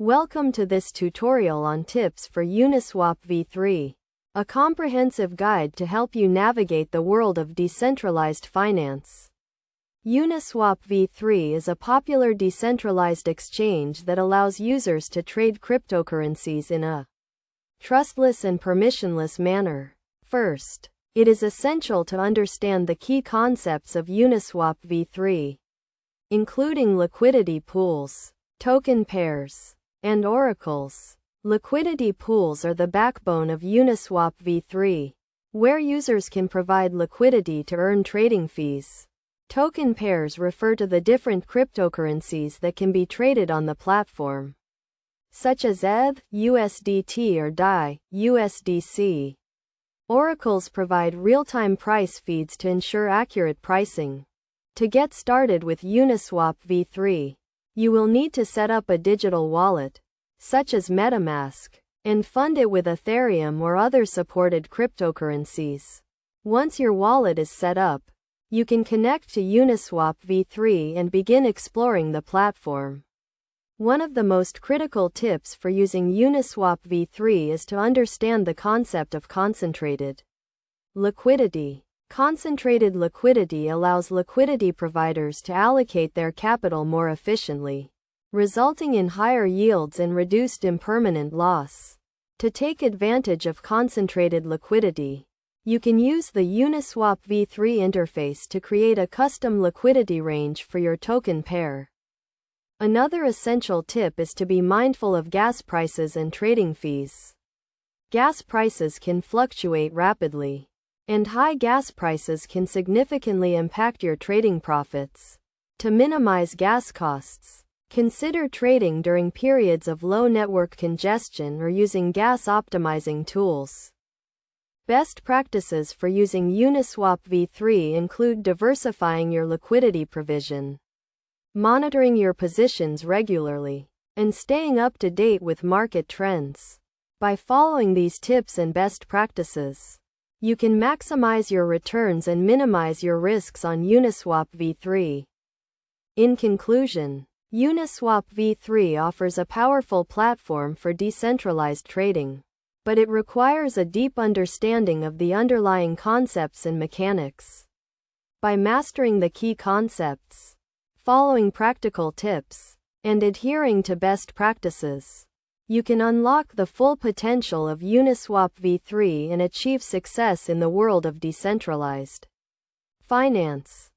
Welcome to this tutorial on tips for Uniswap V3, a comprehensive guide to help you navigate the world of decentralized finance. Uniswap V3 is a popular decentralized exchange that allows users to trade cryptocurrencies in a trustless and permissionless manner. First, it is essential to understand the key concepts of Uniswap V3, including liquidity pools, token pairs, and oracles. Liquidity pools are the backbone of Uniswap V3, where users can provide liquidity to earn trading fees. Token pairs refer to the different cryptocurrencies that can be traded on the platform, such as ETH, USDT or DAI, USDC. Oracles provide real-time price feeds to ensure accurate pricing. To get started with Uniswap V3, you will need to set up a digital wallet, such as MetaMask, and fund it with Ethereum or other supported cryptocurrencies. Once your wallet is set up, you can connect to Uniswap V3 and begin exploring the platform. One of the most critical tips for using Uniswap V3 is to understand the concept of concentrated liquidity. Concentrated liquidity allows liquidity providers to allocate their capital more efficiently, resulting in higher yields and reduced impermanent loss. To take advantage of concentrated liquidity, you can use the Uniswap V3 interface to create a custom liquidity range for your token pair. Another essential tip is to be mindful of gas prices and trading fees. Gas prices can fluctuate rapidly, and high gas prices can significantly impact your trading profits. To minimize gas costs, consider trading during periods of low network congestion or using gas optimizing tools. Best practices for using Uniswap V3 include diversifying your liquidity provision, monitoring your positions regularly, and staying up to date with market trends. By following these tips and best practices, you can maximize your returns and minimize your risks on Uniswap V3. In conclusion, Uniswap V3 offers a powerful platform for decentralized trading, but it requires a deep understanding of the underlying concepts and mechanics. By mastering the key concepts, following practical tips, and adhering to best practices, you can unlock the full potential of Uniswap V3 and achieve success in the world of decentralized finance.